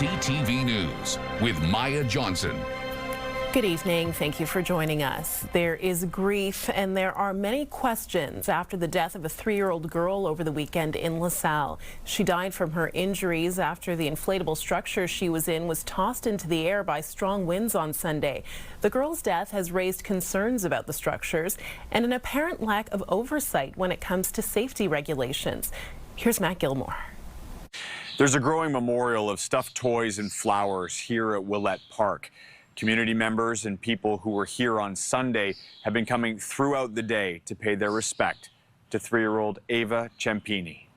CTV News with Maya Johnson. Good evening. Thank you for joining us. There is grief and there are many questions after the death of a 3-year-old girl over the weekend in LaSalle. She died from her injuries after the inflatable structure she was in was tossed into the air by strong winds on Sunday. The girl's death has raised concerns about the structures and an apparent lack of oversight when it comes to safety regulations. Here's Matt Gilmore. There's a growing memorial of stuffed toys and flowers here at Willett Park. Community members and people who were here on Sunday have been coming throughout the day to pay their respect to 3-year-old Eva Ciampini.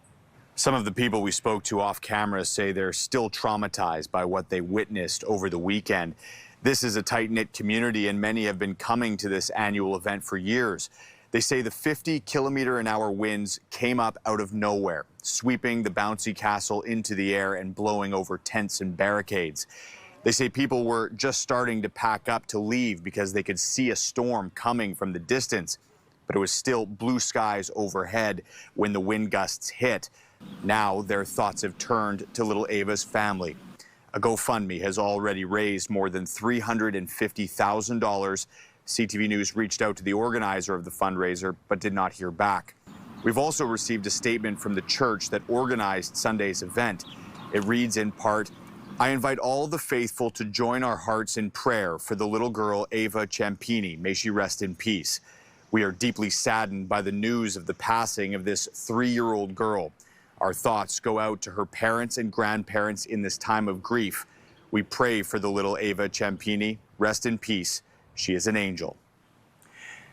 Some of the people we spoke to off camera say they're still traumatized by what they witnessed over the weekend. This is a tight-knit community and many have been coming to this annual event for years. They say the 50-kilometer-an-hour winds came up out of nowhere, sweeping the bouncy castle into the air and blowing over tents and barricades. They say people were just starting to pack up to leave because they could see a storm coming from the distance, but it was still blue skies overhead when the wind gusts hit. Now their thoughts have turned to little Ava's family. A GoFundMe has already raised more than $350,000. CTV News reached out to the organizer of the fundraiser, but did not hear back. We've also received a statement from the church that organized Sunday's event. It reads in part, "I invite all the faithful to join our hearts in prayer for the little girl Eva Ciampini. May she rest in peace. We are deeply saddened by the news of the passing of this 3-year-old girl. Our thoughts go out to her parents and grandparents in this time of grief. We pray for the little Eva Ciampini. Rest in peace. She is an angel."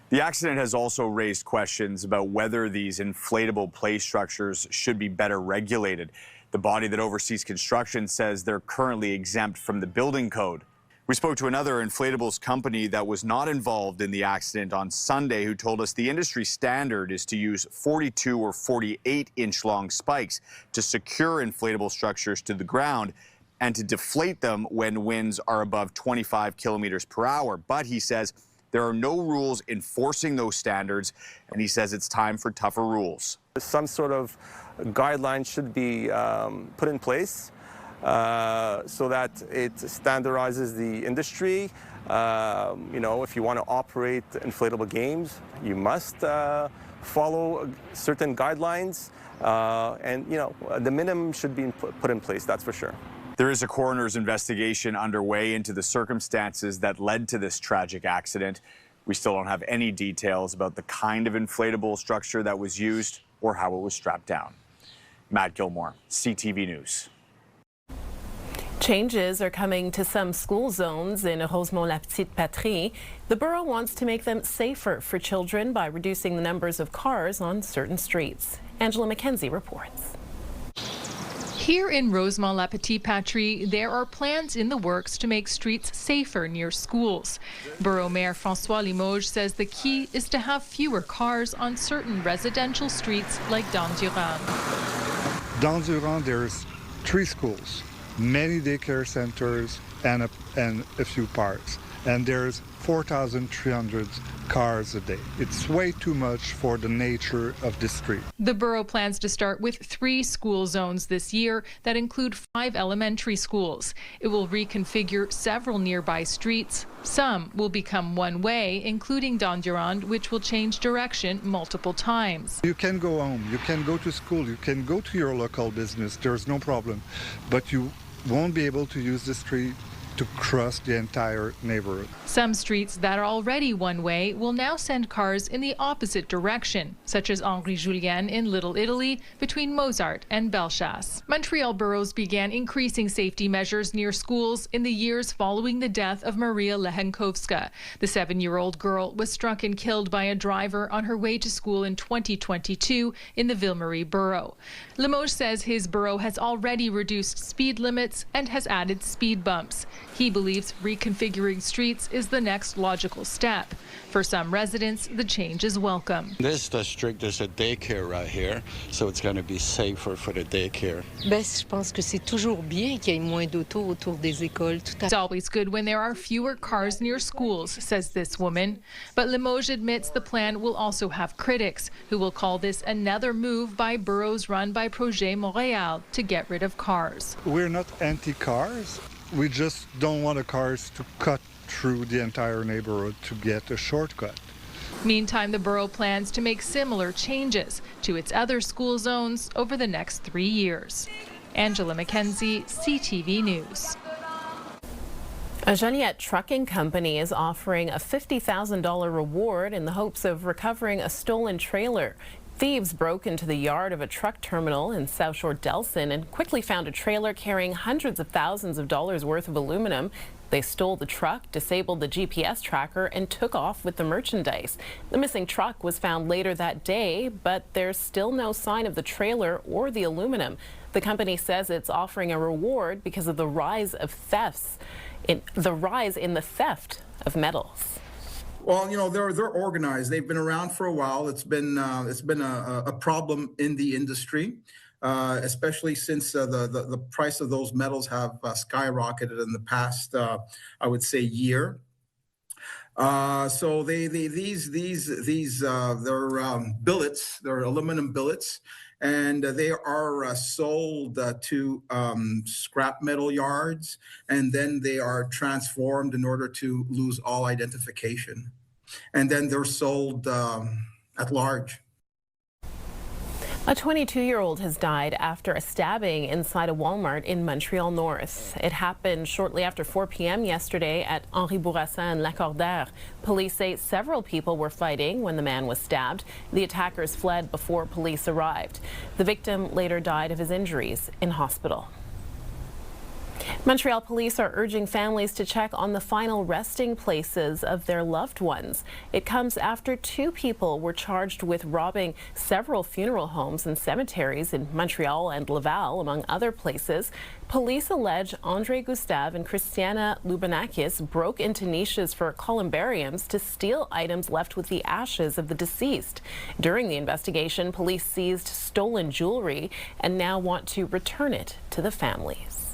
The accident has also raised questions about whether these inflatable play structures should be better regulated. The body that oversees construction says they're currently exempt from the building code. We spoke to another inflatables company that was not involved in the accident on Sunday who told us the industry standard is to use 42 or 48-inch long spikes to secure inflatable structures to the ground and to deflate them when winds are above 25 kilometers per hour. But he says there are no rules enforcing those standards, and he says it's time for tougher rules. Some sort of guidelines should be put in place so that it standardizes the industry. You know, if you want to operate inflatable games, you must follow certain guidelines, and you know, the minimum should be put in place, that's for sure. There is a coroner's investigation underway into the circumstances that led to this tragic accident. We still don't have any details about the kind of inflatable structure that was used or how it was strapped down. Matt Gilmore, CTV News. Changes are coming to some school zones in Rosemont-la-Petite-Patrie. The borough wants to make them safer for children by reducing the numbers of cars on certain streets. Angela McKenzie reports. Here in Rosemont-la-Petite-Patrie, there are plans in the works to make streets safer near schools. Borough Mayor François Limoges says the key is to have fewer cars on certain residential streets like Dandurand. Dandurand, there's 3 schools, many daycare centers, and a few parks. And there's 4,300 cars a day. It's way too much for the nature of the street. The borough plans to start with 3 school zones this year that include 5 elementary schools. It will reconfigure several nearby streets. Some will become one-way, including Dandurand, which will change direction multiple times. You can go home, you can go to school, you can go to your local business, there's no problem. But you won't be able to use the street to cross the entire neighborhood. Some streets that are already one-way will now send cars in the opposite direction, such as Henri Julien in Little Italy between Mozart and Bellechasse. Montreal boroughs began increasing safety measures near schools in the years following the death of Maria Lehenkowska. The 7-year-old girl was struck and killed by a driver on her way to school in 2022 in the Ville-Marie borough. Limoges says his borough has already reduced speed limits and has added speed bumps. He believes reconfiguring streets is the next logical step. For some residents, the change is welcome. This district, there's a daycare right here, so it's going to be safer for the daycare. Je pense que c'est toujours bien qu'il y ait moins d'autos autour des écoles. It's always good when there are fewer cars near schools, says this woman. But Limoges admits the plan will also have critics who will call this another move by boroughs run by Projet Montréal to get rid of cars. We're not anti-cars. We just don't want the cars to cut through the entire neighborhood to get a shortcut. Meantime, the borough plans to make similar changes to its other school zones over the next 3 years. Angela McKenzie, CTV News. A Joliet trucking company is offering a $50,000 reward in the hopes of recovering a stolen trailer. Thieves broke into the yard of a truck terminal in South Shore Delson and quickly found a trailer carrying hundreds of thousands of dollars worth of aluminum. They stole the truck, disabled the GPS tracker, and took off with the merchandise. The missing truck was found later that day, but there's still no sign of the trailer or the aluminum. The company says it's offering a reward because of the rise of in the theft of metals. Well, you know, they're organized. They've been around for a while. It's been a problem in the industry, especially since the price of those metals have skyrocketed in the past, I would say, year. So they're billets. They're aluminum billets, and they are sold to scrap metal yards, and then they are transformed in order to lose all identification. And then they're sold at large. A 22-year-old has died after a stabbing inside a Walmart in Montreal North. It happened shortly after 4 p.m. yesterday at Henri Bourassa and Lacordaire. Police say several people were fighting when the man was stabbed. The attackers fled before police arrived. The victim later died of his injuries in hospital. Montreal police are urging families to check on the final resting places of their loved ones. It comes after 2 people were charged with robbing several funeral homes and cemeteries in Montreal and Laval, among other places. Police allege Andre Gustave and Christiana Lubanakis broke into niches for columbariums to steal items left with the ashes of the deceased. During the investigation, police seized stolen jewelry and now want to return it to the families.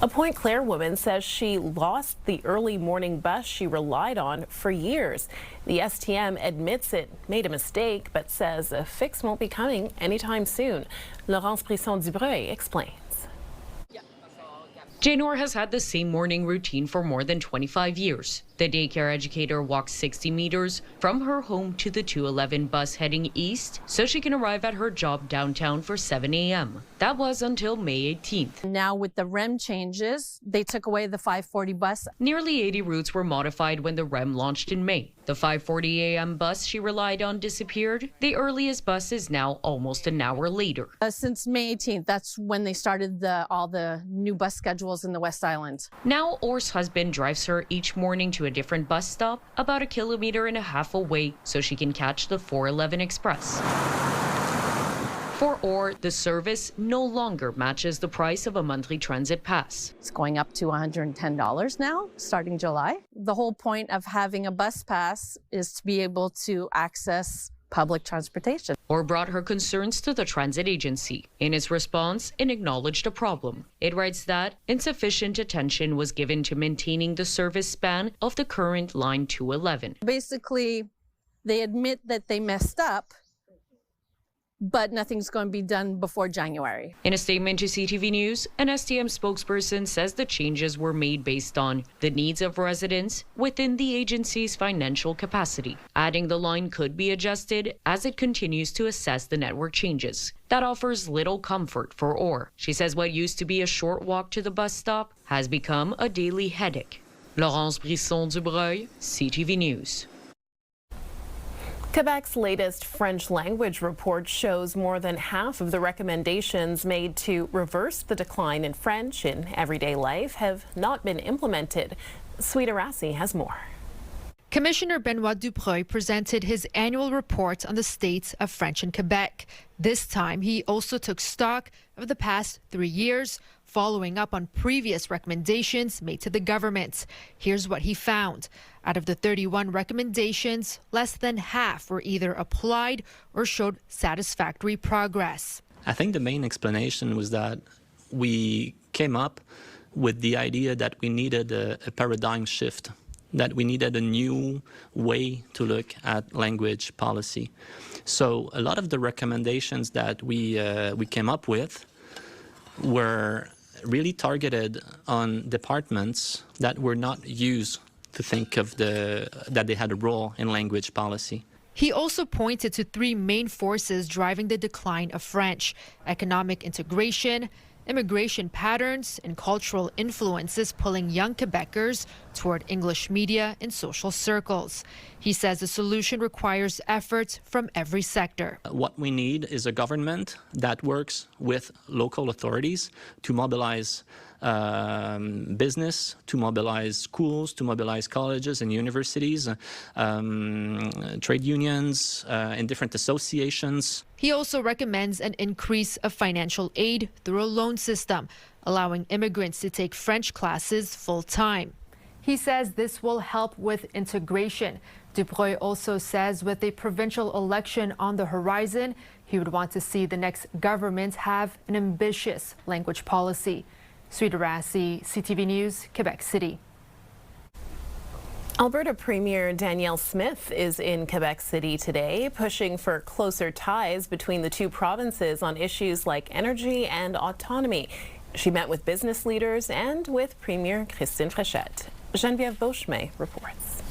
A Pointe Claire woman says she lost the early morning bus she relied on for years. The STM admits it made a mistake, but says a fix won't be coming anytime soon. Laurence Brisson-Dubreuil explains. Janor has had the same morning routine for more than 25 years. The daycare educator walks 60 meters from her home to the 211 bus heading east so she can arrive at her job downtown for 7 a.m. That was until May 18th. Now with the REM changes, they took away the 540 bus. Nearly 80 routes were modified when the REM launched in May. The 5:40 a.m. bus she relied on disappeared. The earliest bus is now almost an hour later. Since May 18th, that's when they started all the new bus schedules in the West Island. Now Orr's husband drives her each morning to a different bus stop about 1.5 kilometers away so she can catch the 411 Express. For Orr, the service no longer matches the price of a monthly transit pass. It's going up to $110 now, starting July. The whole point of having a bus pass is to be able to access public transportation. Orr brought her concerns to the transit agency. In its response, it acknowledged a problem. It writes that insufficient attention was given to maintaining the service span of the current Line 211. Basically, they admit that they messed up, but nothing's going to be done before January. In a statement to CTV News, an STM spokesperson says the changes were made based on the needs of residents within the agency's financial capacity, adding the line could be adjusted as it continues to assess the network changes. That offers little comfort for Orr. She says what used to be a short walk to the bus stop has become a daily headache. Laurence Brisson-Dubreuil, CTV News. Quebec's latest French language report shows more than half of the recommendations made to reverse the decline in French in everyday life have not been implemented. Sweeta Rassi has more. Commissioner Benoit Dubreuil presented his annual report on the state of French in Quebec. This time, he also took stock of the past 3 years, following up on previous recommendations made to the government. Here's what he found. Out of the 31 recommendations, less than half were either applied or showed satisfactory progress. I think the main explanation was that we came up with the idea that we needed a paradigm shift, that we needed a new way to look at language policy. So a lot of the recommendations that we came up with were really targeted on departments that were not used to think of that they had a role in language policy. He also pointed to 3 main forces driving the decline of French: economic integration, immigration patterns, and cultural influences pulling young Quebecers toward English media and social circles. He says the solution requires efforts from every sector. What we need is a government that works with local authorities to mobilize business, to mobilize schools, to mobilize colleges and universities, trade unions, and different associations. He also recommends an increase of financial aid through a loan system, allowing immigrants to take French classes full-time. He says this will help with integration. Dubreuil also says with a provincial election on the horizon, he would want to see the next government have an ambitious language policy. Sweet Arasi, CTV News, Quebec City. Alberta Premier Danielle Smith is in Quebec City today, pushing for closer ties between the two provinces on issues like energy and autonomy. She met with business leaders and with Premier Christine Fréchette. Geneviève Beauchemin reports.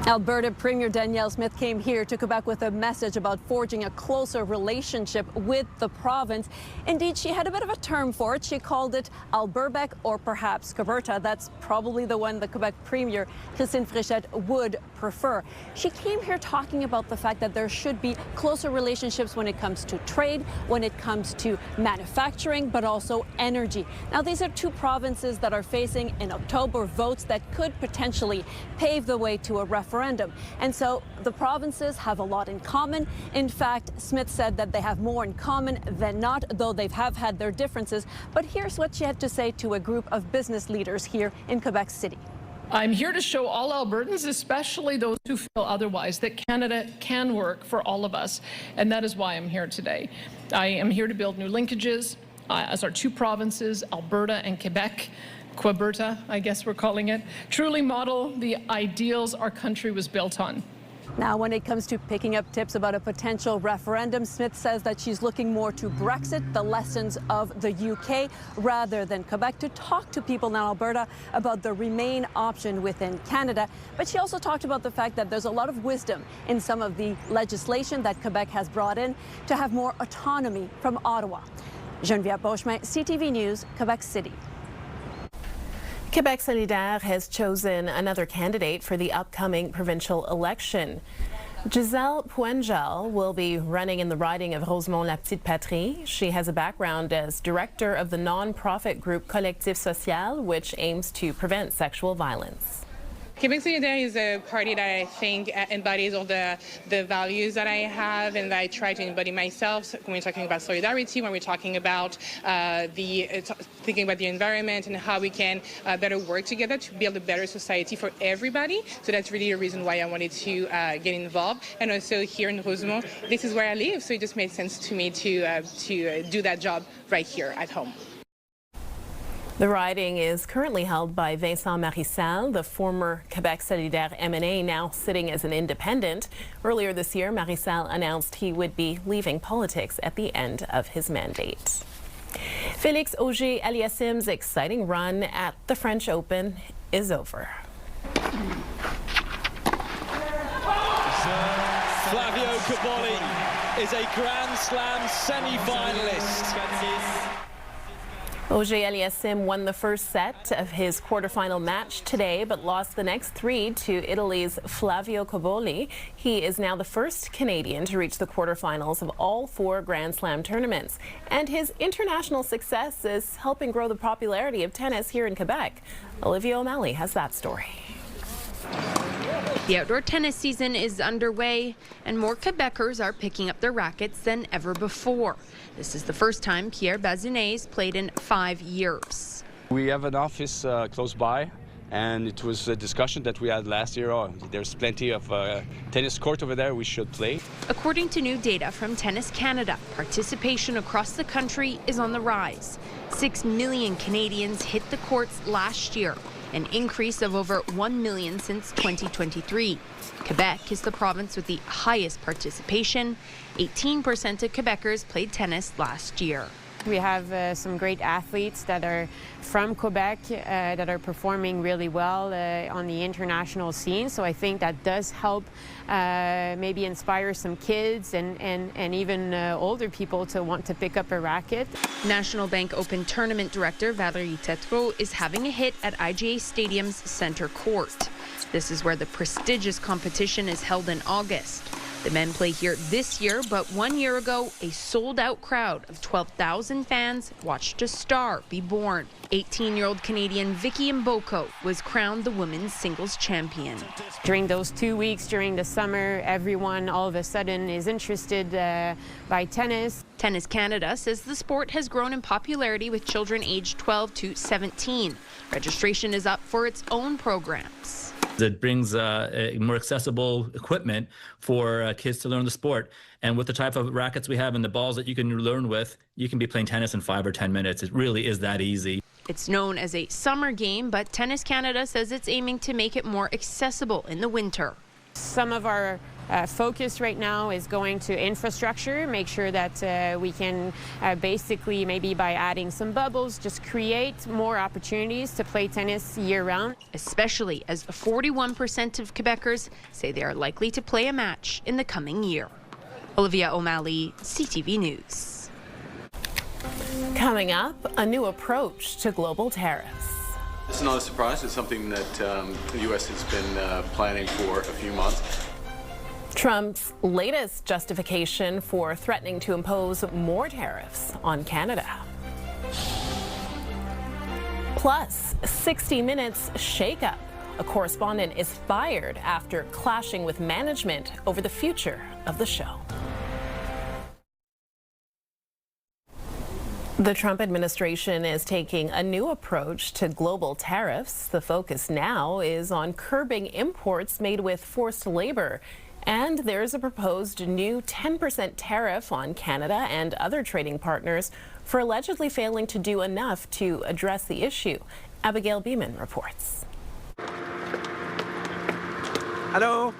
Alberta Premier Danielle Smith came here to Quebec with a message about forging a closer relationship with the province. Indeed, she had a bit of a term for it. She called it Alberbec or perhaps Queberta. That's probably the one the Quebec Premier Christine Fréchette would prefer. She came here talking about the fact that there should be closer relationships when it comes to trade, when it comes to manufacturing, but also energy. Now, these are two provinces that are facing in October votes that could potentially pave the way to a referendum. And so the provinces have a lot in common. In fact, Smith said that they have more in common than not, though they have had their differences. But here's what she had to say to a group of business leaders here in Quebec City. I'm here to show all Albertans, especially those who feel otherwise, that Canada can work for all of us. And that is why I'm here today. I am here to build new linkages as our two provinces, Alberta and Quebec, Queberta, I guess we're calling it, truly model the ideals our country was built on. Now, when it comes to picking up tips about a potential referendum, Smith says that she's looking more to Brexit, the lessons of the UK, rather than Quebec, to talk to people in Alberta about the Remain option within Canada. But she also talked about the fact that there's a lot of wisdom in some of the legislation that Quebec has brought in to have more autonomy from Ottawa. Geneviève Beauchemin, CTV News, Quebec City. Quebec Solidaire has chosen another candidate for the upcoming provincial election. Giselle Puengel will be running in the riding of Rosemont-la-Petite-Patrie. She has a background as director of the non-profit group Collectif Social, which aims to prevent sexual violence. Quebec Solidaire is a party that I think embodies all the values that I have and that I try to embody myself. So when we're talking about solidarity, when we're talking about thinking about the environment and how we can better work together to build a better society for everybody. So that's really a reason why I wanted to get involved. And also here in Rosemont, this is where I live, so it just made sense to me to do that job right here at home. The riding is currently held by Vincent Marissal, the former Quebec Solidaire MNA, now sitting as an independent. Earlier this year, Marissal announced he would be leaving politics at the end of his mandate. Félix Auger-Aliassime's exciting run at the French Open is over. Flavio Cobolli is a Grand Slam semi-finalist. Auger-Aliassime won the first set of his quarterfinal match today, but lost the next 3 to Italy's Flavio Cobolli. He is now the first Canadian to reach the quarterfinals of all 4 Grand Slam tournaments. And his international success is helping grow the popularity of tennis here in Quebec. Olivia O'Malley has that story. The outdoor tennis season is underway, and more Quebecers are picking up their rackets than ever before. This is the first time Pierre Bazinet's played in 5 years. We have an office close by, and it was a discussion that we had last year. Oh, there's plenty of tennis court over there, we should play. According to new data from Tennis Canada, participation across the country is on the rise. 6 million Canadians hit the courts last year, an increase of over 1 million since 2023. Quebec is the province with the highest participation. 18% of Quebecers played tennis last year. We have some great athletes that are from Quebec that are performing really well on the international scene. So I think that does help maybe inspire some kids and even older people to want to pick up a racket. National Bank Open Tournament Director Valérie Tétrault is having a hit at IGA Stadium's center court. This is where the prestigious competition is held in August. The men play here this year, but 1 year ago, a sold-out crowd of 12,000 fans watched a star be born. 18-year-old Canadian Vicky Mboko was crowned the women's singles champion. During those 2 weeks during the summer, everyone all of a sudden is interested by tennis. Tennis Canada says the sport has grown in popularity with children aged 12 to 17. Registration is up for its own programs. It brings more accessible equipment for kids to learn the sport. And with the type of rackets we have and the balls that you can learn with, you can be playing tennis in 5 or 10 minutes. It really is that easy. It's known as a summer game, but Tennis Canada says it's aiming to make it more accessible in the winter. Some of our focus right now is going to infrastructure, make sure that we can basically, maybe by adding some bubbles, just create more opportunities to play tennis year-round. Especially as 41% of Quebecers say they are likely to play a match in the coming year. Olivia O'Malley, CTV News. Coming up, a new approach to global tariffs. It's not a surprise. It's something that the U.S. has been planning for a few months. Trump's latest justification for threatening to impose more tariffs on Canada. Plus, 60 Minutes shakeup. A correspondent is fired after clashing with management over the future of the show. The Trump administration is taking a new approach to global tariffs. The focus now is on curbing imports made with forced labor. And there's a proposed new 10% tariff on Canada and other trading partners for allegedly failing to do enough to address the issue. Abigail Beeman reports. Hello.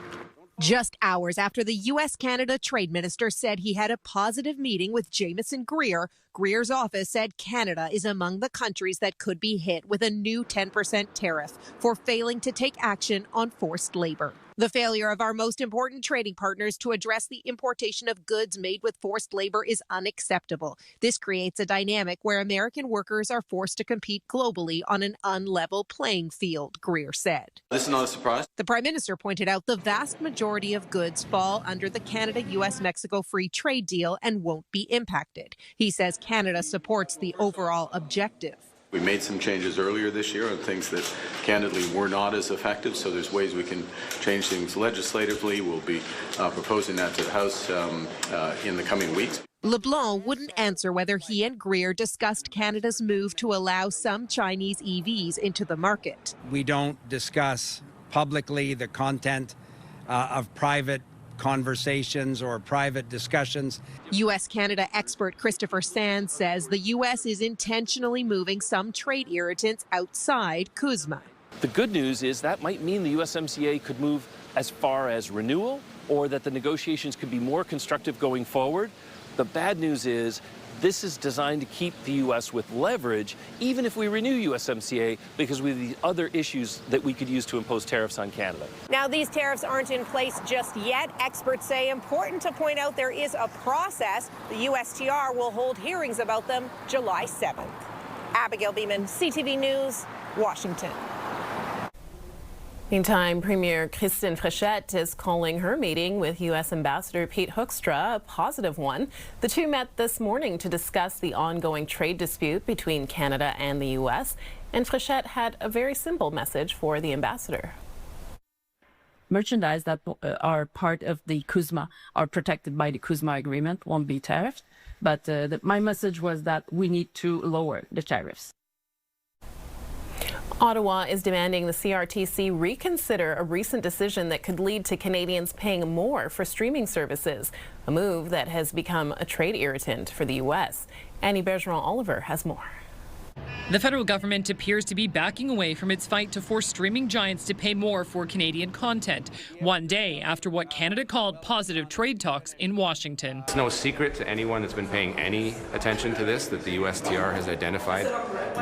Just hours after the U.S.-Canada trade minister said he had a positive meeting with Jamieson Greer, Greer's office said Canada is among the countries that could be hit with a new 10% tariff for failing to take action on forced labor. The failure of our most important trading partners to address the importation of goods made with forced labor is unacceptable. This creates a dynamic where American workers are forced to compete globally on an unlevel playing field, Greer said. This is not a surprise. The Prime Minister pointed out the vast majority of goods fall under the Canada-U.S.-Mexico free trade deal and won't be impacted. He says Canada supports the overall objective. We made some changes earlier this year on things that candidly were not as effective, so there's ways we can change things legislatively. We'll be proposing that to the House in the coming weeks. LeBlanc wouldn't answer whether he and Greer discussed Canada's move to allow some Chinese EVs into the market. We don't discuss publicly the content of private conversations or private discussions. U.S.-Canada expert Christopher Sands says the U.S. is intentionally moving some trade irritants outside CUSMA. The good news is that might mean the USMCA could move as far as renewal, or that the negotiations could be more constructive going forward. The bad news is this is designed to keep the U.S. with leverage, even if we renew USMCA, because we have the other issues that we could use to impose tariffs on Canada. Now, these tariffs aren't in place just yet. Experts say important to point out there is a process. The USTR will hold hearings about them July 7th. Abigail Beeman, CTV News, Washington. Meantime, Premier Christine Fréchette is calling her meeting with U.S. Ambassador Pete Hoekstra a positive one. The two met this morning to discuss the ongoing trade dispute between Canada and the U.S., and Fréchette had a very simple message for the ambassador. merchandise that are part of the CUSMA, are protected by the CUSMA agreement, won't be tariffed. But my message was that we need to lower the tariffs. Ottawa is demanding the CRTC reconsider a recent decision that could lead to Canadians paying more for streaming services, a move that has become a trade irritant for the U.S. Annie Bergeron-Oliver has more. The federal government appears to be backing away from its fight to force streaming giants to pay more for Canadian content, one day after what Canada called positive trade talks in Washington. It's no secret to anyone that's been paying any attention to this that the USTR has identified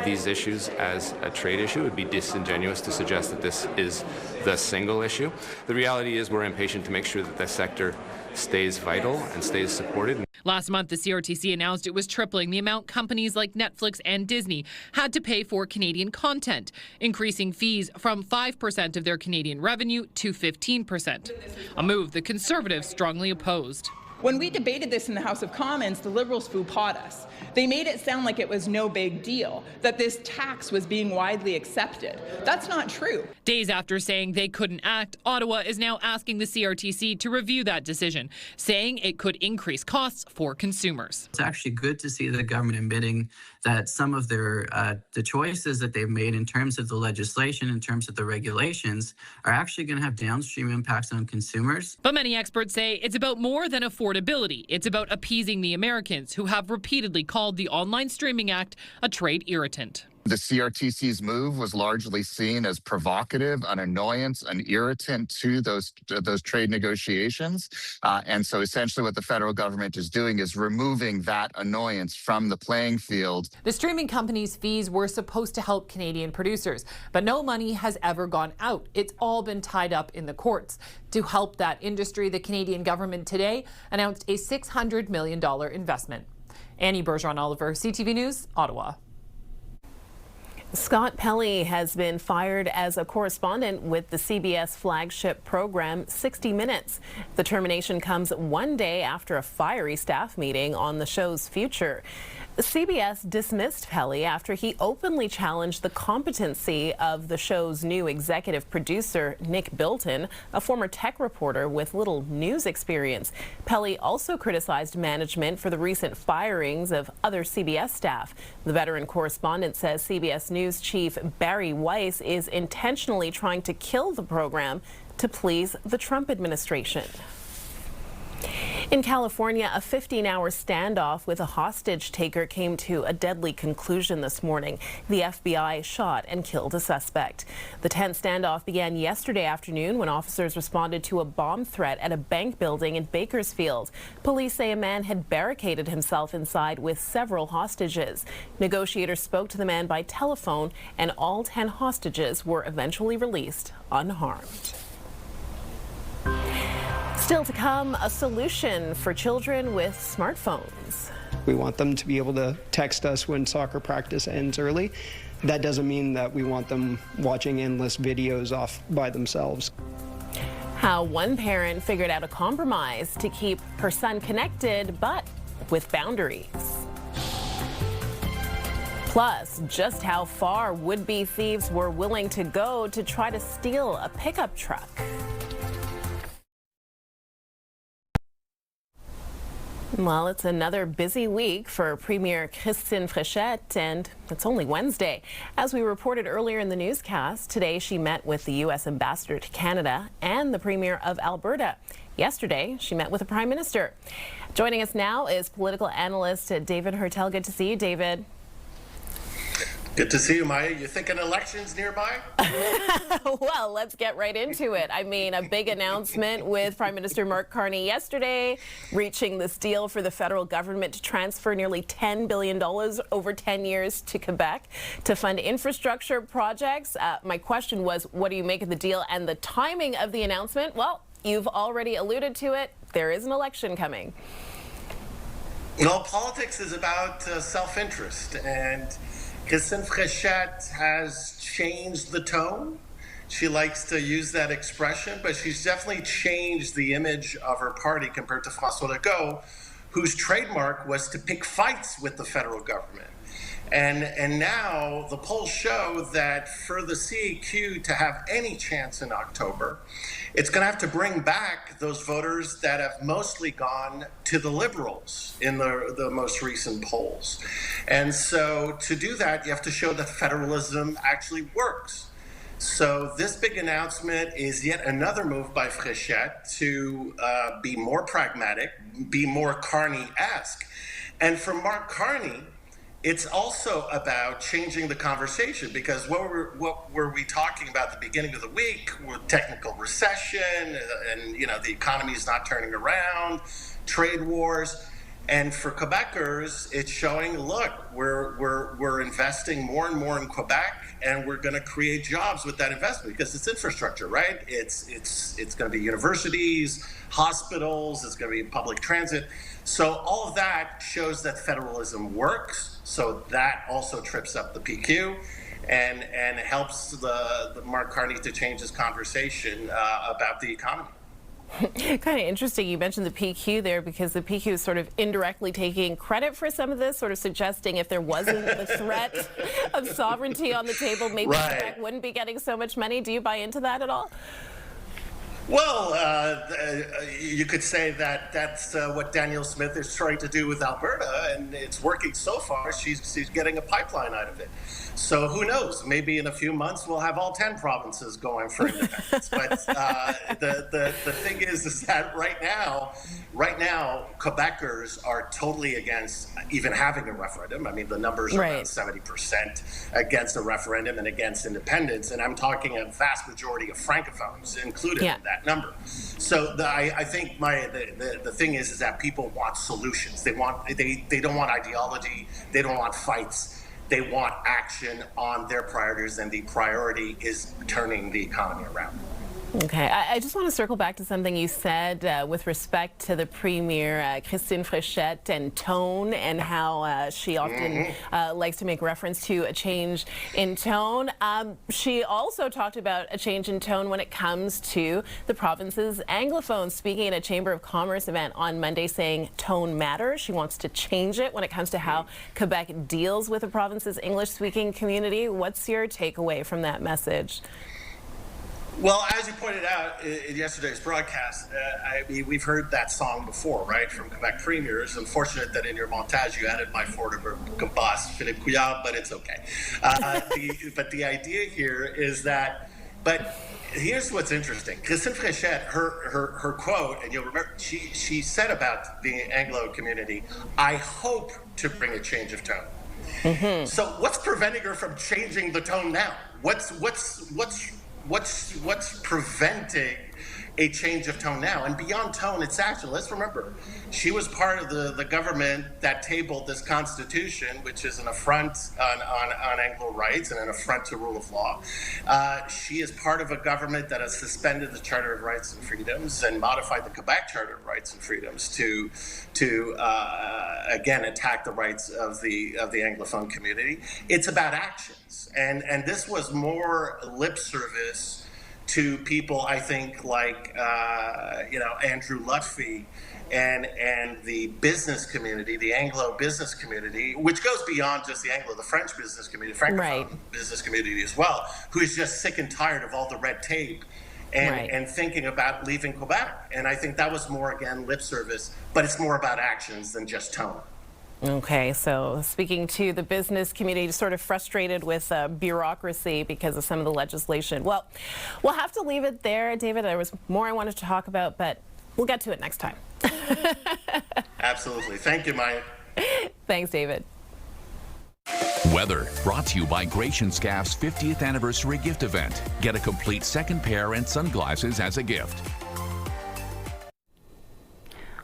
these issues as a trade issue. It would be disingenuous to suggest that this is the single issue. The reality is we're impatient to make sure that this sector stays vital and stays supported. Last month, the CRTC announced it was tripling the amount companies like Netflix and Disney had to pay for Canadian content, increasing fees from 5% of their Canadian revenue to 15%, a move the Conservatives strongly opposed. When we debated this in the House of Commons, the Liberals faux-pas us. They made it sound like it was no big deal, that this tax was being widely accepted. That's not true. Days after saying they couldn't act, Ottawa is now asking the CRTC to review that decision, saying it could increase costs for consumers. It's actually good to see the government admitting that some of their the choices that they've made in terms of the legislation, in terms of the regulations, are actually going to have downstream impacts on consumers. But many experts say it's about more than affordability. It's about appeasing the Americans who have repeatedly called the Online Streaming Act a trade irritant. The CRTC's move was largely seen as provocative, an annoyance, an irritant to those trade negotiations. And so essentially what the federal government is doing is removing that annoyance from the playing field. The streaming companies' fees were supposed to help Canadian producers, but no money has ever gone out. It's all been tied up in the courts. To help that industry, the Canadian government today announced a $600 million investment. Annie Bergeron-Oliver, CTV News, Ottawa. Scott Pelley has been fired as a correspondent with the CBS flagship program 60 Minutes. The termination comes one day after a fiery staff meeting on the show's future. CBS dismissed Pelley after he openly challenged the competency of the show's new executive producer, Nick Bilton, a former tech reporter with little news experience. Pelley also criticized management for the recent firings of other CBS staff. The veteran correspondent says CBS News chief Barry Weiss is intentionally trying to kill the program to please the Trump administration. In California, a 15-hour standoff with a hostage taker came to a deadly conclusion this morning. The FBI shot and killed a suspect. The tense standoff began yesterday afternoon when officers responded to a bomb threat at a bank building in Bakersfield. Police say a man had barricaded himself inside with several hostages. Negotiators spoke to the man by telephone, and all 10 hostages were eventually released unharmed. Still to come, a solution for children with smartphones. We want them to be able to text us when soccer practice ends early. That doesn't mean that we want them watching endless videos off by themselves. How one parent figured out a compromise to keep her son connected, but with boundaries. Plus, just how far would-be thieves were willing to go to try to steal a pickup truck. Well, it's another busy week for Premier Christine Fréchette, and it's only Wednesday. As we reported earlier in the newscast, today she met with the U.S. Ambassador to Canada and the Premier of Alberta. Yesterday, she met with the Prime Minister. Joining us now is political analyst David Hertel. Good to see you, David. Good to see you, Maya. You thinking elections nearby? Well, let's get right into it. I mean, a big announcement with Prime Minister Mark Carney yesterday, reaching this deal for the federal government to transfer nearly $10 billion over 10 years to Quebec to fund infrastructure projects. My question was, what do you make of the deal and the timing of the announcement? Well, you've already alluded to it. There is an election coming. Well, politics is about self-interest, and Christine Fréchette has changed the tone. She likes to use that expression, but she's definitely changed the image of her party compared to François Legault, whose trademark was to pick fights with the federal government. And now the polls show that for the CEQ to have any chance in October, it's going to have to bring back those voters that have mostly gone to the Liberals in the most recent polls. And so to do that, you have to show that federalism actually works. So this big announcement is yet another move by Fréchette to be more pragmatic, be more Carney-esque. And for Mark Carney, it's also about changing the conversation, because what were we talking about at the beginning of the week with technical recession and the economy is not turning around, trade wars. And for Quebecers, it's showing, look, we're investing more and more in Quebec, and we're going to create jobs with that investment because it's infrastructure, right? It's going to be universities, hospitals, it's going to be public transit. So all of that shows that federalism works. So that also trips up the PQ and helps the Mark Carney to change his conversation about the economy. Kind of interesting you mentioned the PQ there, because the PQ is sort of indirectly taking credit for some of this, sort of suggesting if there wasn't the threat of sovereignty on the table, maybe Quebec wouldn't be getting so much money. Do you buy into that at all? Well, you could say that that's what Danielle Smith is trying to do with Alberta, and it's working so far. She's getting a pipeline out of it. So who knows? Maybe in a few months we'll have all 10 provinces going for independence. But the thing is that right now, Quebecers are totally against even having a referendum. I mean, the numbers are about 70% against a referendum and against independence, and I'm talking a vast majority of francophones included in that number. So I think the thing is that people want solutions. They don't want ideology. They don't want fights. They want action on their priorities, and the priority is turning the economy around. Okay, I just want to circle back to something you said with respect to the Premier, Christine Fréchette, and tone, and how she often likes to make reference to a change in tone. She also talked about a change in tone when it comes to the province's Anglophones, speaking at a Chamber of Commerce event on Monday, saying tone matters. She wants to change it when it comes to how Quebec deals with the province's English-speaking community. What's your takeaway from that message? Well, as you pointed out in yesterday's broadcast, we've heard that song before, right, from Quebec premiers. Unfortunate that in your montage you added my former boss, Philippe Couillard, but it's okay. But the idea here is that, but here's what's interesting. Christine Fréchette, her quote, and you'll remember, she said about the Anglo community, I hope to bring a change of tone. So what's preventing her from changing the tone now? What's preventing a change of tone now? And beyond tone, it's action. Let's remember, she was part of the government that tabled this constitution, which is an affront on Anglo rights and an affront to rule of law. She is part of a government that has suspended the Charter of Rights and Freedoms and modified the Quebec Charter of Rights and Freedoms to again attack the rights of the Anglophone community. It's about actions, and this was more lip service to people, I think, like Andrew Lutfi and the business community, the Anglo business community, which goes beyond just the Anglo, the French business community, Francophone business community as well, who is just sick and tired of all the red tape and thinking about leaving Quebec. And I think that was more, again, lip service, but it's more about actions than just tone. Okay, so speaking to the business community, sort of frustrated with bureaucracy because of some of the legislation. Well, we'll have to leave it there, David. There was more I wanted to talk about, but we'll get to it next time. Absolutely. Thank you, Maya. Thanks, David. Weather brought to you by Gratian Scaff's 50th anniversary gift event. Get a complete second pair and sunglasses as a gift.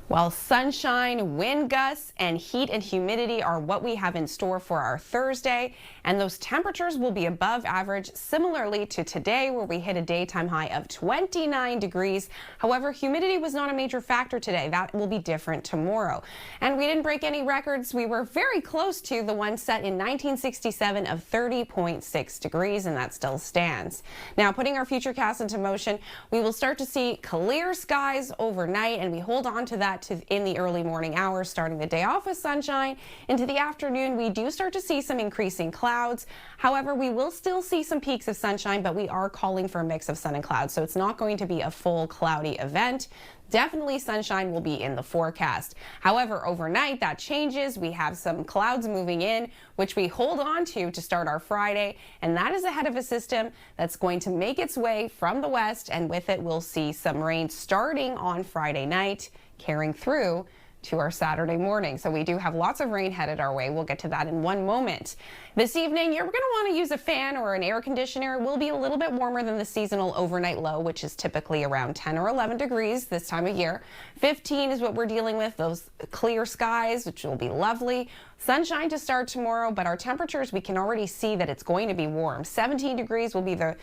Well, sunshine, wind gusts, and heat and humidity are what we have in store for our Thursday, and those temperatures will be above average, similarly to today, where we hit a daytime high of 29 degrees. However, humidity was not a major factor today. That will be different tomorrow. And we didn't break any records. We were very close to the one set in 1967 of 30.6 degrees, and that still stands. Now, putting our futurecast into motion, we will start to see clear skies overnight, and we hold on to that that in the early morning hours, starting the day off with sunshine. Into the afternoon, we do start to see some increasing clouds. However, we will still see some peaks of sunshine, but we are calling for a mix of sun and clouds, so it's not going to be a full cloudy event. Definitely sunshine will be in the forecast. However, overnight that changes. We have some clouds moving in, which we hold on to start our Friday, and that is ahead of a system that's going to make its way from the west, and with it we'll see some rain starting on Friday night, carrying through to our Saturday morning. So we do have lots of rain headed our way. We'll get to that in one moment. This evening, you're going to want to use a fan or an air conditioner. It will be a little bit warmer than the seasonal overnight low, which is typically around 10 or 11 degrees this time of year. 15 is what we're dealing with, those clear skies, which will be lovely. Sunshine to start tomorrow, but our temperatures, we can already see that it's going to be warm. 17 degrees will be the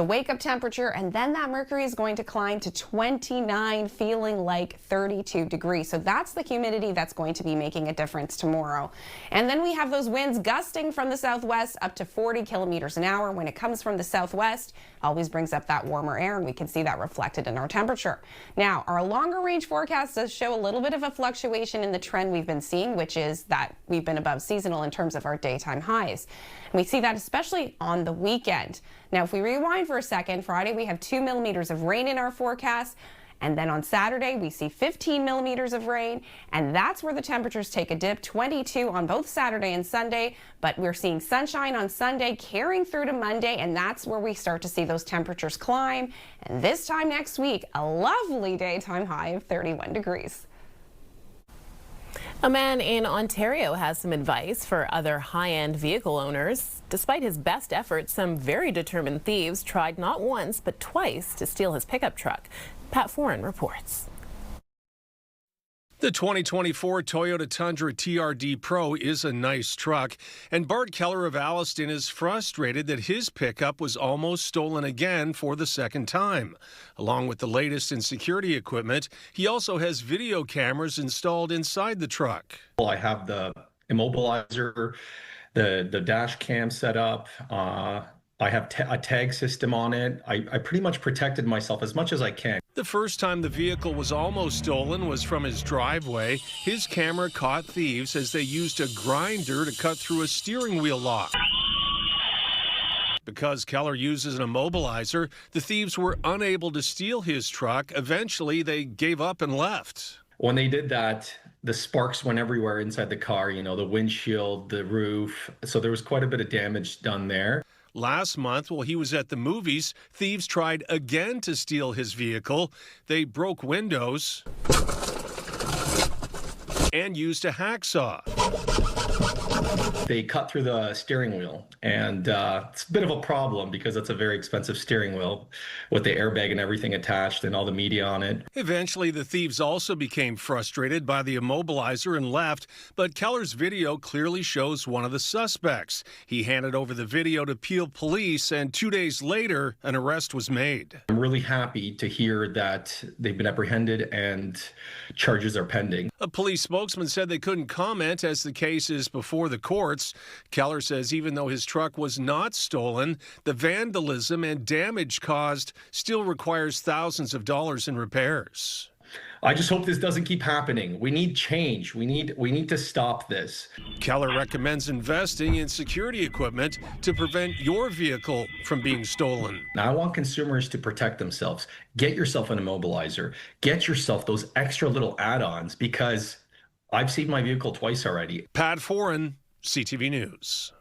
wake-up temperature, and then that mercury is going to climb to 29, feeling like 32 degrees. So that's the humidity that's going to be making a difference tomorrow. And then we have those winds gusting from the southwest up to 40 kilometers an hour. When it comes from the southwest, always brings up that warmer air, and we can see that reflected in our temperature. Now, our longer range forecast does show a little bit of a fluctuation in the trend we've been seeing, which is that we've been above seasonal in terms of our daytime highs. And we see that especially on the weekend. Now, if we rewind for a second, Friday we have 2 millimeters of rain in our forecast. And then on Saturday, we see 15 millimeters of rain, and that's where the temperatures take a dip, 22 on both Saturday and Sunday, but we're seeing sunshine on Sunday carrying through to Monday, and that's where we start to see those temperatures climb. And this time next week, a lovely daytime high of 31 degrees. A man in Ontario has some advice for other high-end vehicle owners. Despite his best efforts, some very determined thieves tried not once but twice to steal his pickup truck. Pat Foran reports. The 2024 Toyota Tundra TRD Pro is a nice truck, and Bart Keller of Alliston is frustrated that his pickup was almost stolen again for the second time. Along with the latest in security equipment, he also has video cameras installed inside the truck. I have the immobilizer, the dash cam set up. I have a tag system on it. I pretty much protected myself as much as I can. The first time the vehicle was almost stolen was from his driveway. His camera caught thieves as they used a grinder to cut through a steering wheel lock. Because Keller uses an immobilizer, the thieves were unable to steal his truck. Eventually, they gave up and left. When they did that, the sparks went everywhere inside the car, you know, the windshield, the roof. So there was quite a bit of damage done there. Last month, while he was at the movies, thieves tried again to steal his vehicle. They broke windows and used a hacksaw. They cut through the steering wheel, and it's a bit of a problem because it's a very expensive steering wheel with the airbag and everything attached and all the media on it. Eventually, the thieves also became frustrated by the immobilizer and left, but Keller's video clearly shows one of the suspects. He handed over the video to Peel Police, and 2 days later, an arrest was made. I'm really happy to hear that they've been apprehended and charges are pending. A police spokesman said they couldn't comment as the case is before the courts. Keller says even though his truck was not stolen, the vandalism and damage caused still requires thousands of dollars in repairs. I just hope this doesn't keep happening. We need change. We need to stop this. Keller recommends investing in security equipment to prevent your vehicle from being stolen. Now, I want consumers to protect themselves. Get yourself an immobilizer. Get yourself those extra little add-ons because I've seen my vehicle twice already. Pat Foran, CTV News.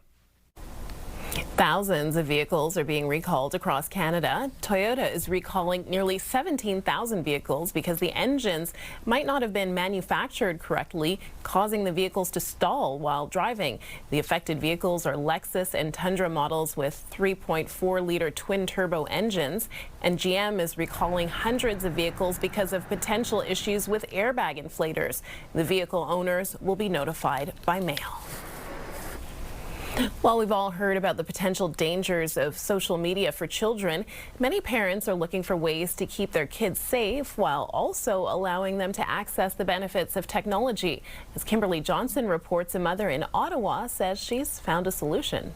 Thousands of vehicles are being recalled across Canada. Toyota is recalling nearly 17,000 vehicles because the engines might not have been manufactured correctly, causing the vehicles to stall while driving. The affected vehicles are Lexus and Tundra models with 3.4-liter twin-turbo engines, and GM is recalling hundreds of vehicles because of potential issues with airbag inflators. The vehicle owners will be notified by mail. While we've all heard about the potential dangers of social media for children, many parents are looking for ways to keep their kids safe while also allowing them to access the benefits of technology. As Kimberly Johnson reports, a mother in Ottawa says she's found a solution.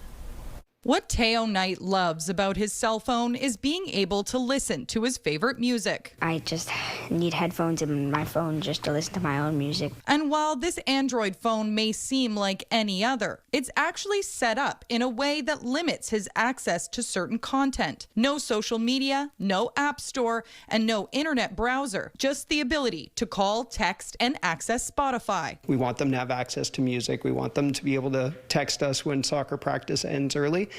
What Teo Knight loves about his cell phone is being able to listen to his favorite music. I just need headphones in my phone just to listen to my own music. And while this Android phone may seem like any other, it's actually set up in a way that limits his access to certain content. No social media, no app store, and no internet browser. Just the ability to call, text, and access Spotify. We want them to have access to music. We want them to be able to text us when soccer practice ends early.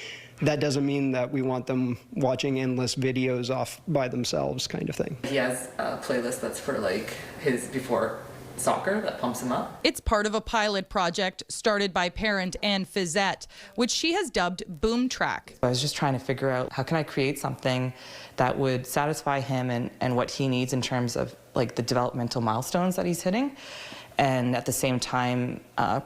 That doesn't mean that we want them watching endless videos off by themselves, kind of thing. He has a playlist that's for like his before soccer that pumps him up. It's part of a pilot project started by parent Anne Fizette, which she has dubbed Boom Track. I was just trying to figure out how can I create something that would satisfy him and what he needs in terms of like the developmental milestones that he's hitting, and at the same time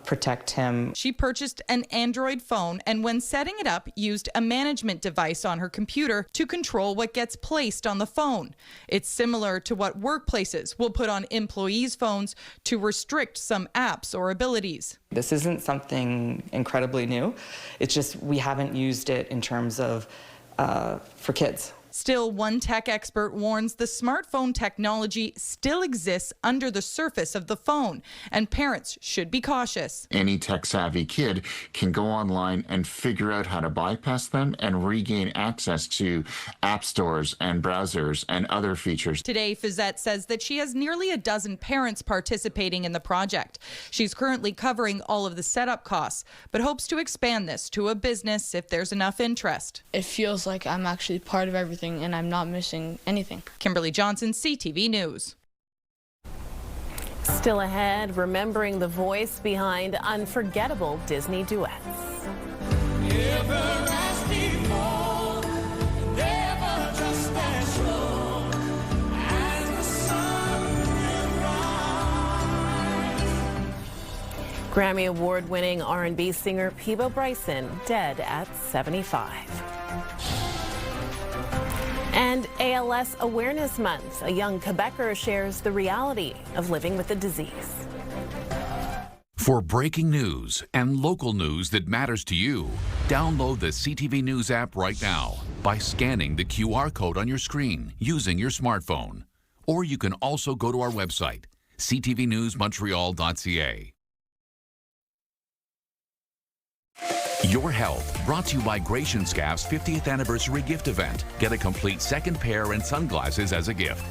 protect him. She purchased an Android phone and when setting it up used a management device on her computer to control what gets placed on the phone. It's similar to what workplaces will put on employees' phones to restrict some apps or abilities. This isn't something incredibly new. It's just we haven't used it in terms of for kids. Still, one tech expert warns the smartphone technology still exists under the surface of the phone, and parents should be cautious. Any tech-savvy kid can go online and figure out how to bypass them and regain access to app stores and browsers and other features. Today, Fizette says that she has nearly a dozen parents participating in the project. She's currently covering all of the setup costs, but hopes to expand this to a business if there's enough interest. It feels like I'm actually part of everything and I'm not missing anything. Kimberly Johnson, CTV News. Still ahead, remembering the voice behind unforgettable Disney duets. Grammy Award-winning R&B singer Peebo Bryson, dead at 75. And ALS Awareness Month. A young Quebecer shares the reality of living with the disease. For breaking news and local news that matters to you, download the CTV News app right now by scanning the QR code on your screen using your smartphone. Or you can also go to our website, ctvnewsmontreal.ca. Your Health, brought to you by Gratian Scaff's 50th anniversary gift event. Get a complete second pair and sunglasses as a gift.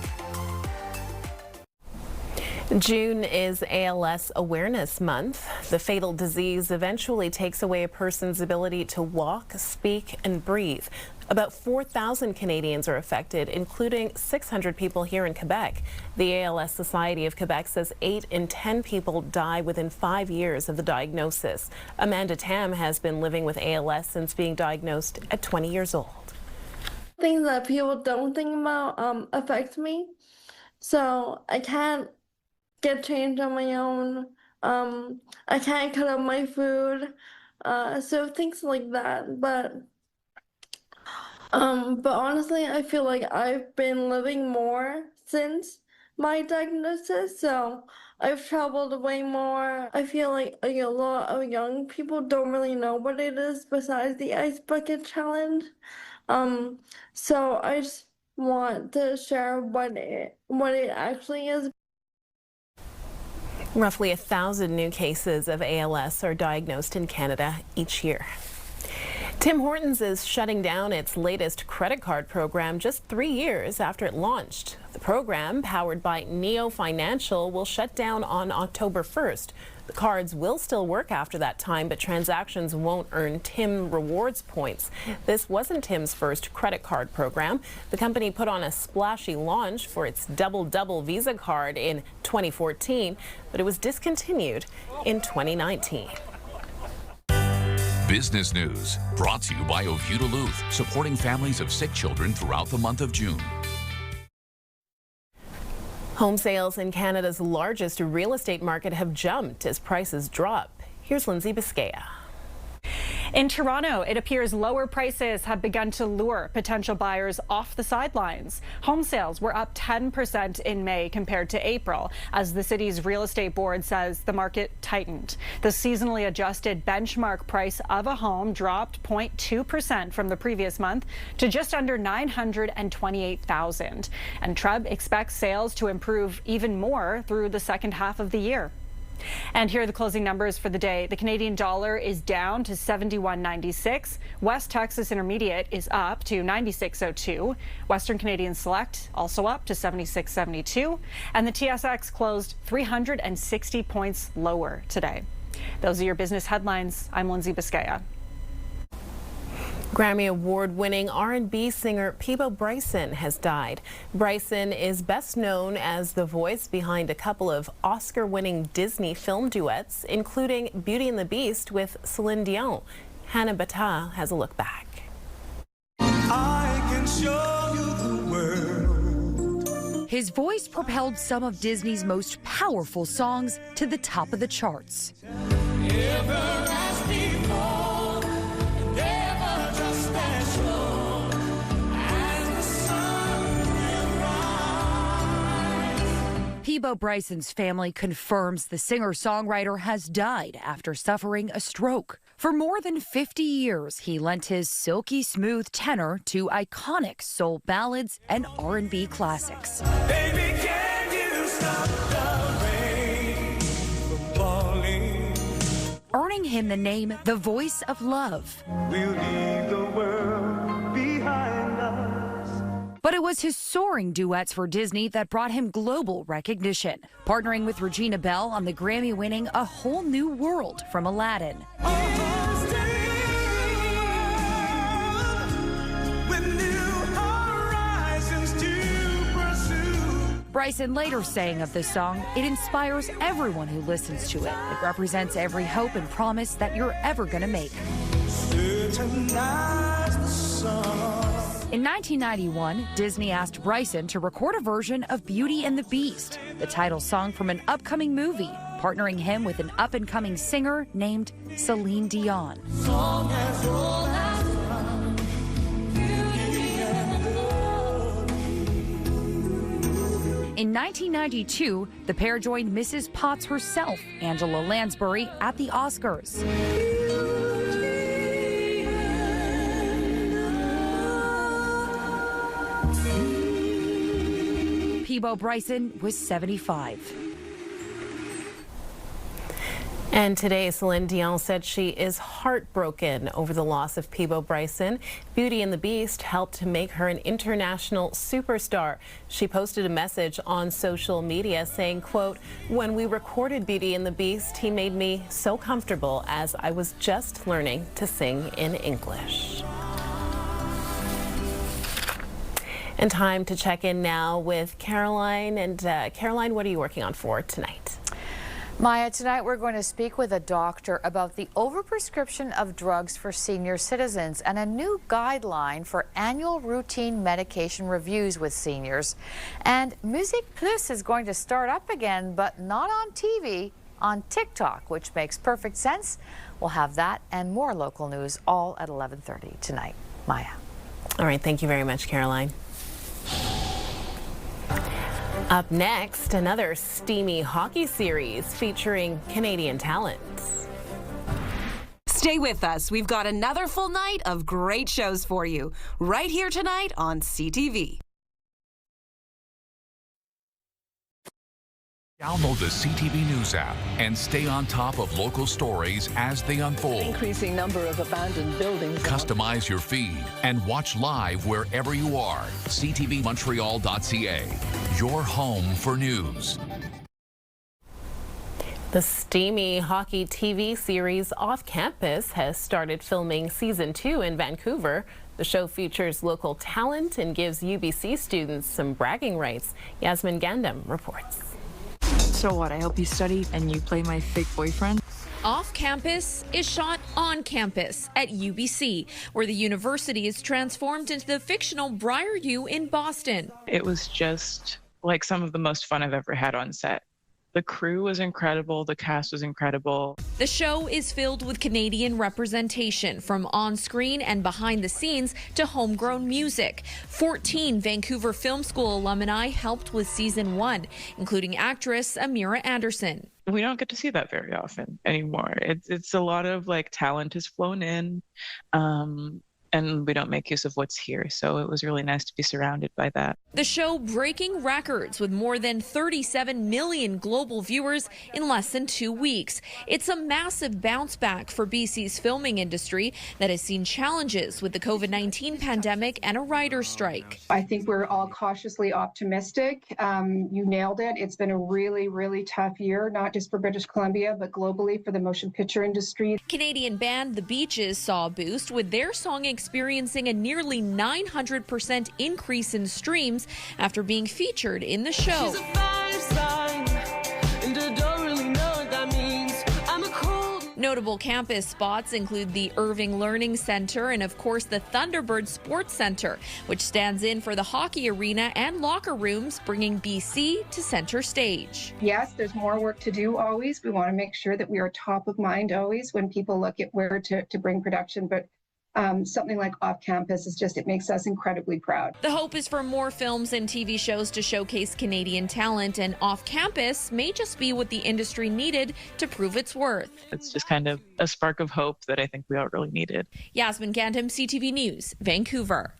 June is ALS Awareness Month. The fatal disease eventually takes away a person's ability to walk, speak, and breathe. About 4,000 Canadians are affected, including 600 people here in Quebec. The ALS Society of Quebec says 8 in 10 people die within 5 years of the diagnosis. Amanda Tam has been living with ALS since being diagnosed at 20 years old. Things that people don't think about affect me. So I can't get changed on my own. I can't cut up my food. So things like that. But honestly, I feel like I've been living more since my diagnosis, so I've traveled way more. I feel like a lot of young people don't really know what it is besides the Ice Bucket Challenge. So I just want to share what it actually is. Roughly 1,000 new cases of ALS are diagnosed in Canada each year. Tim Hortons is shutting down its latest credit card program just 3 years after it launched. The program, powered by Neo Financial, will shut down on October 1st. The cards will still work after that time, but transactions won't earn Tim rewards points. This wasn't Tim's first credit card program. The company put on a splashy launch for its Double Visa card in 2014, but it was discontinued in 2019. Business News, brought to you by Oview Duluth, supporting families of sick children throughout the month of June. Home sales in Canada's largest real estate market have jumped as prices drop. Here's Lindsay Biscaya. In Toronto, it appears lower prices have begun to lure potential buyers off the sidelines. Home sales were up 10% in May compared to April, as the city's real estate board says the market tightened. The seasonally adjusted benchmark price of a home dropped 0.2% from the previous month to just under $928,000. And Trub expects sales to improve even more through the second half of the year. And here are the closing numbers for the day. The Canadian dollar is down to 71.96. West Texas Intermediate is up to 96.02. Western Canadian Select also up to 76.72. And the TSX closed 360 points lower today. Those are your business headlines. I'm Lindsay Biscaya. Grammy Award-winning R&B singer Peabo Bryson has died. Bryson is best known as the voice behind a couple of Oscar-winning Disney film duets, including Beauty and the Beast with Celine Dion. Hannah Bata has a look back. I can show you the world. His voice propelled some of Disney's most powerful songs to the top of the charts. Peabo Bryson's family confirms the singer-songwriter has died after suffering a stroke. For more than 50 years, he lent his silky smooth tenor to iconic soul ballads and R&B classics. Baby, can you stop the rain from falling? Earning him the name The Voice of Love. We'll leave the world behind us. But it was his soaring duets for Disney that brought him global recognition, partnering with Regina Bell on the Grammy-winning A Whole New World from Aladdin. Bryson later sang of the song, "It inspires everyone who listens to it. It represents every hope and promise that you're ever gonna make." In 1991, Disney asked Bryson to record a version of Beauty and the Beast, the title song from an upcoming movie, partnering him with an up-and-coming singer named Celine Dion. In 1992, the pair joined Mrs. Potts herself, Angela Lansbury, at the Oscars. Peabo Bryson was 75. And today, Celine Dion said she is heartbroken over the loss of Peabo Bryson. Beauty and the Beast helped to make her an international superstar. She posted a message on social media saying, quote, "When we recorded Beauty and the Beast, he made me so comfortable as I was just learning to sing in English." And time to check in now with Caroline. And Caroline, what are you working on for tonight? Maya, tonight we're going to speak with a doctor about the overprescription of drugs for senior citizens and a new guideline for annual routine medication reviews with seniors. And Musique Plus is going to start up again, but not on TV, on TikTok, which makes perfect sense. We'll have that and more local news all at 11:30 tonight. Maya. All right, thank you very much, Caroline. Up next, another steamy hockey series featuring Canadian talents. Stay with us. We've got another full night of great shows for you right here tonight on CTV. Download the CTV News app and stay on top of local stories as they unfold. Increasing number of abandoned buildings. Customize your feed and watch live wherever you are. CTVMontreal.ca, your home for news. The steamy hockey TV series Off Campus has started filming season 2 in Vancouver. The show features local talent and gives UBC students some bragging rights. Yasmin Gandam reports. So what, I help you study and you play my fake boyfriend? Off Campus is shot on campus at UBC, where the university is transformed into the fictional Briar U in Boston. It was just like some of the most fun I've ever had on set. The crew was incredible. The cast was incredible. The show is filled with Canadian representation, from on-screen and behind the scenes to homegrown music. 14 Vancouver Film School alumni helped with season 1, including actress Amira Anderson. We don't get to see that very often anymore. It's a lot of like talent has flown in, and we don't make use of what's here. So it was really nice to be surrounded by that. The show breaking records with more than 37 million global viewers in less than 2 weeks. It's a massive bounce back for BC's filming industry that has seen challenges with the COVID-19 pandemic and a writer's strike. I think we're all cautiously optimistic. You nailed it. It's been a really, really tough year, not just for British Columbia, but globally for the motion picture industry. Canadian band The Beaches saw a boost with their song experiencing a nearly 900% increase in streams after being featured in the show. Notable campus spots include the Irving Learning Center and, of course, the Thunderbird Sports Center, which stands in for the hockey arena and locker rooms, bringing BC to center stage. Yes, there's more work to do always. We want to make sure that we are top of mind always when people look at where to bring production, but something like Off Campus is just, it makes us incredibly proud. The hope is for more films and TV shows to showcase Canadian talent, and Off Campus may just be what the industry needed to prove its worth. It's just kind of a spark of hope that I think we all really needed. Yasmin Gandham, CTV News, Vancouver.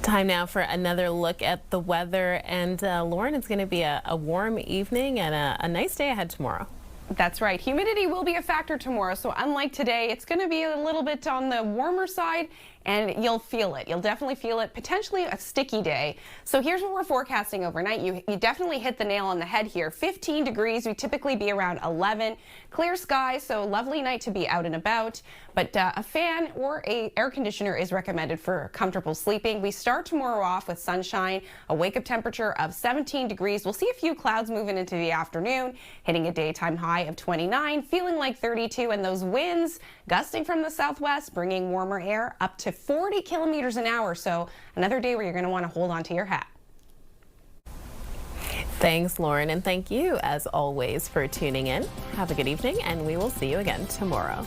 Time now for another look at the weather, and Lauren, it's going to be a warm evening and a nice day ahead tomorrow. That's right. Humidity will be a factor tomorrow, so unlike today, it's going to be a little bit on the warmer side, and you'll feel it. You'll definitely feel it. Potentially a sticky day. So here's what we're forecasting overnight. You definitely hit the nail on the head here. 15 degrees. We typically be around 11. Clear skies, so lovely night to be out and about. But a fan or a air conditioner is recommended for comfortable sleeping. We start tomorrow off with sunshine, a wake-up temperature of 17 degrees. We'll see a few clouds moving into the afternoon, hitting a daytime high of 29, feeling like 32, and those winds gusting from the southwest, bringing warmer air up to 40 kilometers an hour. So another day where you're going to want to hold on to your hat. Thanks, Lauren, and thank you, as always, for tuning in. Have a good evening, and we will see you again tomorrow.